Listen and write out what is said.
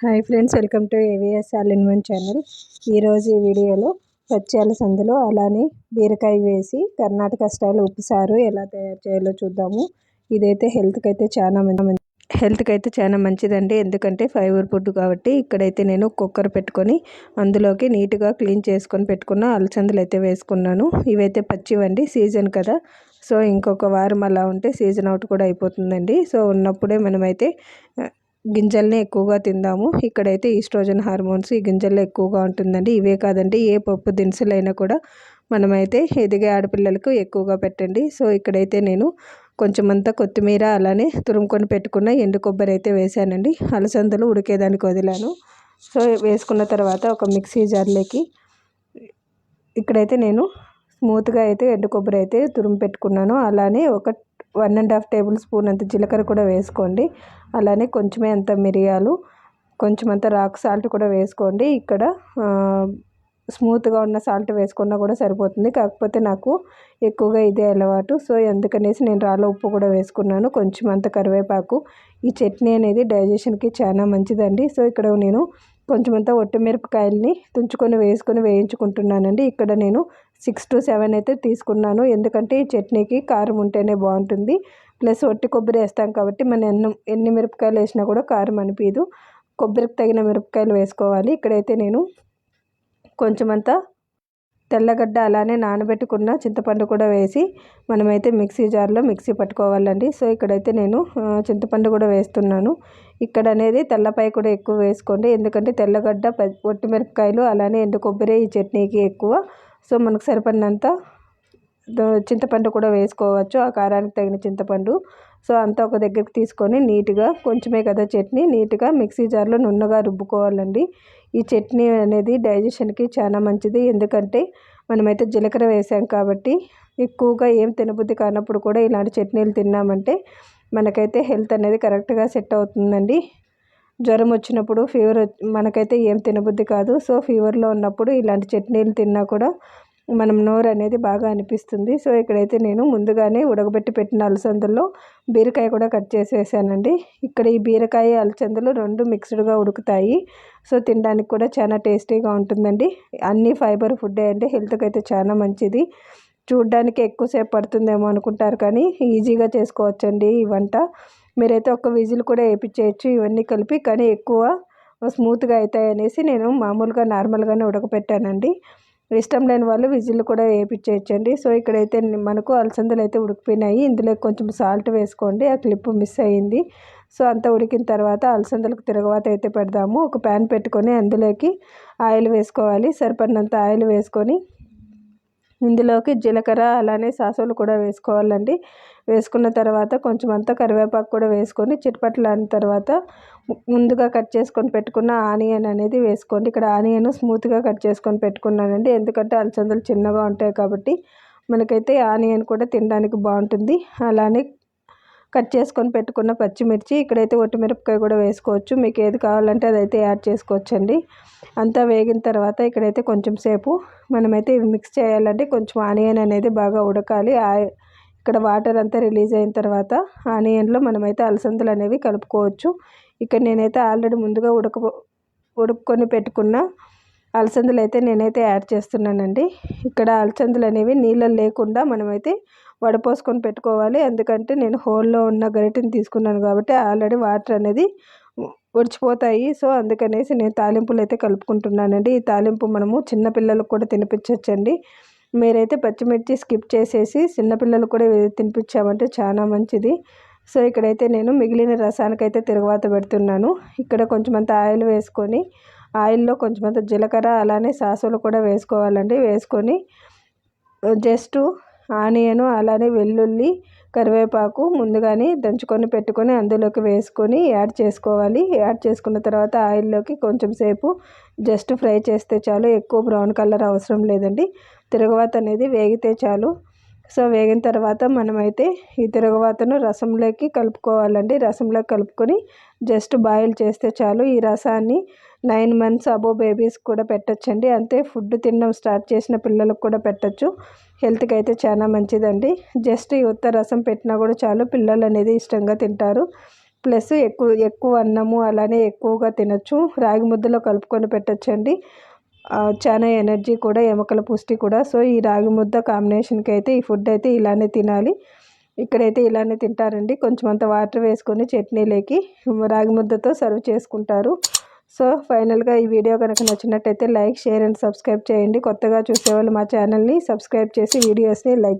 Hi friends, welcome to AVS all in one channel. ఈరోజు ఈ వీడియోలో పచ్చి అలసందలు అలానే బీరకాయ వేసి కర్ణాటక స్టైల్ ఉప్పు సారు ఎలా తయారు చేయాలో చూద్దాము. ఇదైతే హెల్త్కి అయితే చాలా మంచిదండి, ఎందుకంటే ఫైబర్ ఫుడ్ కాబట్టి. ఇక్కడైతే నేను కుక్కర్ పెట్టుకొని అందులోకి నీట్గా క్లీన్ చేసుకొని పెట్టుకున్న అలసందలు అయితే వేసుకున్నాను. ఇవైతే పచ్చివండి, సీజన్ కదా. సో ఇంకొక వారం అలా ఉంటే సీజన్ అవుట్ కూడా అయిపోతుందండి. సో ఉన్నప్పుడే మనమైతే గింజల్ని ఎక్కువగా తిందాము. ఇక్కడైతే ఈస్ట్రోజన్ హార్మోన్స్ ఈ గింజల్లో ఎక్కువగా ఉంటుందండి. ఇవే కాదండి, ఏ పప్పు దినుసులైనా కూడా మనమైతే ఎదిగే ఆడపిల్లలకు ఎక్కువగా పెట్టండి. సో ఇక్కడైతే నేను కొంచెమంతా కొత్తిమీర అలానే తురుముకొని పెట్టుకున్న ఎండు కొబ్బరి అయితే వేసానండి. అలసందలు ఉడికేదానికి వదిలాను. సో వేసుకున్న తర్వాత ఒక మిక్సీ జార్లోకి ఇక్కడైతే నేను స్మూత్గా అయితే ఎండు కొబ్బరి అయితే తురుము పెట్టుకున్నాను. అలానే ఒక 1.5 టేబుల్ స్పూన్ అంత జీలకర్ర కూడా వేసుకోండి. అలానే కొంచెమే అంత మిరియాలు, కొంచెం అంత రాక్ సాల్ట్ కూడా వేసుకోండి. ఇక్కడ స్మూత్గా ఉన్న సాల్ట్ వేసుకున్నా కూడా సరిపోతుంది, కాకపోతే నాకు ఎక్కువగా ఇదే అలవాటు. సో అందుకనేసి నేను రాళ్ళ ఉప్పు కూడా వేసుకున్నాను, కొంచెం అంత కరివేపాకు. ఈ చట్నీ అనేది డైజెషన్కి చాలా మంచిదండి. సో ఇక్కడ నేను కొంచెమంతా ఒట్టిమిరపకాయలని తుంచుకొని వేసుకొని వేయించుకుంటున్నానండి. ఇక్కడ నేను 6 to 7 అయితే తీసుకున్నాను, ఎందుకంటే ఈ చట్నీకి కారం ఉంటేనే బాగుంటుంది. ప్లస్ ఒట్టి కొబ్బరి వేస్తాం కాబట్టి మనం ఎన్ని మిరపకాయలు వేసినా కూడా కారం అనిపించదు. కొబ్బరికి తగిన మిరపకాయలు వేసుకోవాలి. ఇక్కడైతే నేను కొంచెమంతా తెల్లగడ్డ అలానే నానబెట్టుకున్న చింతపండు కూడా వేసి మనమైతే మిక్సీ జార్లో మిక్సీ పట్టుకోవాలండి. సో ఇక్కడైతే నేను చింతపండు కూడా వేస్తున్నాను. ఇక్కడ అనేది తెల్లపాయ కూడా ఎక్కువ వేసుకోండి, ఎందుకంటే తెల్లగడ్డ ఒట్టిమిరపకాయలు అలానే ఎండు కొబ్బరి ఈ చట్నీకి ఎక్కువ. సో మనకు సరిపడినంత చింతపండు కూడా వేసుకోవచ్చు, ఆ కారానికి తగిన చింతపండు. సో అంతా ఒక దగ్గరికి తీసుకొని నీట్గా, కొంచెమే కదా చట్నీ, నీట్గా మిక్సీ జార్లో నున్నగా రుబ్బుకోవాలండి. ఈ చట్నీ అనేది డైజెషన్కి చాలా మంచిది, ఎందుకంటే మనమైతే జీలకర్ర వేసాం కాబట్టి ఎక్కువగా ఏం తినబుద్ధి కానప్పుడు కూడా ఇలాంటి చట్నీలు తిన్నామంటే మనకైతే హెల్త్ అనేది కరెక్ట్గా సెట్ అవుతుందండి. జ్వరం వచ్చినప్పుడు, ఫీవర్ మనకైతే ఏం తినబుద్ధి కాదు. సో ఫీవర్లో ఉన్నప్పుడు ఇలాంటి చట్నీలు తిన్నా కూడా మనం నోరు అనేది బాగా అనిపిస్తుంది. సో ఇక్కడైతే నేను ముందుగానే ఉడకబెట్టి పెట్టిన అలసందల్లో బీరకాయ కూడా కట్ చేసి వేసానండి. ఇక్కడ ఈ బీరకాయ అలసందలు రెండు మిక్స్డ్గా ఉడుకుతాయి. సో తినడానికి కూడా చాలా టేస్టీగా ఉంటుందండి. అన్నీ ఫైబర్ ఫుడ్డే అండి, హెల్త్కి అయితే చాలా మంచిది. చూడ్డానికి ఎక్కువసేపు పడుతుందేమో అనుకుంటారు, కానీ ఈజీగా చేసుకోవచ్చండి ఈ వంట. మీరైతే ఒక విజిల్ కూడా వేయించేయచ్చు ఇవన్నీ కలిపి, కానీ ఎక్కువ స్మూత్గా అవుతాయి అనేసి నేను మామూలుగా నార్మల్గానే ఉడకపెట్టానండి. ఇష్టం లేని వాళ్ళు విజిల్ కూడా వేయించేయచ్చండి. సో ఇక్కడైతే మనకు అలసందలు అయితే ఉడికిపోయినాయి. ఇందులో కొంచెం సాల్ట్ వేసుకోండి, ఆ క్లిప్ మిస్ అయ్యింది. సో అంతా ఉడికిన తర్వాత అలసందలకు తిరగవాత అయితే పెడదాము. ఒక ప్యాన్ పెట్టుకొని అందులోకి ఆయిల్ వేసుకోవాలి. సరిపడినంత ఆయిల్ వేసుకొని ఇందులోకి జీలకర్ర అలానే సాసులు కూడా వేసుకోవాలండి. వేసుకున్న తర్వాత కొంచెం అంతా కరివేపాకు కూడా వేసుకొని చిటపట్లాడిన తర్వాత ముందుగా కట్ చేసుకొని పెట్టుకున్న ఆనియన్ అనేది వేసుకోండి. ఇక్కడ ఆనియన్ స్మూత్గా కట్ చేసుకొని పెట్టుకున్నానండి, ఎందుకంటే అలసందలు చిన్నగా ఉంటాయి కాబట్టి మనకైతే ఆనియన్ కూడా తినడానికి బాగుంటుంది. అలానే కట్ చేసుకొని పెట్టుకున్న పచ్చిమిర్చి, ఇక్కడైతే ఒట్టిమిరపకాయ కూడా వేసుకోవచ్చు, మీకు ఏది కావాలంటే అదైతే యాడ్ చేసుకోవచ్చండి. అంతా వేగిన తర్వాత ఇక్కడైతే కొంచెం సేపు మనమైతే ఇవి మిక్స్ చేయాలంటే కొంచెం ఆనియన్ అనేది బాగా ఉడకాలి. ఇక్కడ వాటర్ అంతా రిలీజ్ అయిన తర్వాత ఆనియన్లో మనమైతే అలసందలు అనేవి కలుపుకోవచ్చు. ఇక్కడ నేనైతే ఆల్రెడీ ముందుగా ఉడుక్కొని పెట్టుకున్న అలసందలు అయితే నేనైతే యాడ్ చేస్తున్నానండి. ఇక్కడ అలసందలు అనేవి నీళ్ళు లేకుండా మనమైతే వడపోసుకొని పెట్టుకోవాలి, ఎందుకంటే నేను హోల్లో ఉన్న గరిటెని తీసుకున్నాను కాబట్టి ఆల్రెడీ వాటర్ అనేది ఒడిచిపోతాయి. సో అందుకనేసి నేను తాలింపులు అయితే కలుపుకుంటున్నానండి. ఈ తాలింపు మనము చిన్నపిల్లలకు కూడా తినిపించవచ్చండి. మీరైతే పచ్చిమిర్చి స్కిప్ చేసేసి చిన్నపిల్లలకు కూడా తినిపించామంటే చాలా మంచిది. సో ఇక్కడైతే నేను మిగిలిన రసానికైతే తిరగవాత పెడుతున్నాను. ఇక్కడ కొంచెమంత ఆయిల్ వేసుకొని ఆయిల్లో కొంచెమంత జీలకర్ర అలానే సాసులు కూడా వేసుకోవాలండి. వేసుకొని జస్ట్ ఆనియను అలానే వెల్లుల్లి కరివేపాకు ముందుగానే దంచుకొని పెట్టుకొని అందులోకి వేసుకొని యాడ్ చేసుకోవాలి. యాడ్ చేసుకున్న తర్వాత ఆయిల్లోకి కొంచెం సేపు జస్ట్ ఫ్రై చేస్తే చాలు, ఎక్కువ బ్రౌన్ కలర్ అవసరం లేదండి. తిరగవాత అనేది వేగితే చాలు. సో వేగిన తర్వాత మనమైతే ఈ తిరగవాతను రసంలోకి కలుపుకోవాలండి. రసంలోకి కలుపుకొని జస్ట్ బాయిల్ చేస్తే చాలు. ఈ రసాన్ని 9 months అబో బేబీస్ కూడా పెట్టచ్చండి, అంతే ఫుడ్ తినడం స్టార్ట్ చేసిన పిల్లలకు కూడా పెట్టచ్చు. హెల్త్కి అయితే చాలా మంచిదండి. జస్ట్ ఈ ఉత్త రసం పెట్టినా కూడా చాలు, పిల్లలు అనేది ఇష్టంగా తింటారు. ప్లస్ ఎక్కువ అన్నము అలానే ఎక్కువగా తినచ్చు. రాగి ముద్దలో కలుపుకొని పెట్టచ్చండి. చాలా ఎనర్జీ కూడా, ఎముకల పుష్టి కూడా. సో ఈ రాగి ముద్ద కాంబినేషన్కి అయితే ఈ ఫుడ్ అయితే ఇలానే తినాలి. ఇక్కడైతే ఇలానే తింటారండి. కొంచెం అంత వాటర్ వేసుకొని చట్నీలోకి రాగి ముద్దతో సర్వ్ చేసుకుంటారు. సో ఫైనల్గా ఈ వీడియో కనుక నచ్చినట్టయితే లైక్, షేర్ అండ్ సబ్స్క్రైబ్ చేయండి. కొత్తగా చూసేవాళ్ళు మా ఛానల్ని సబ్స్క్రైబ్ చేసి వీడియోస్ని లైక్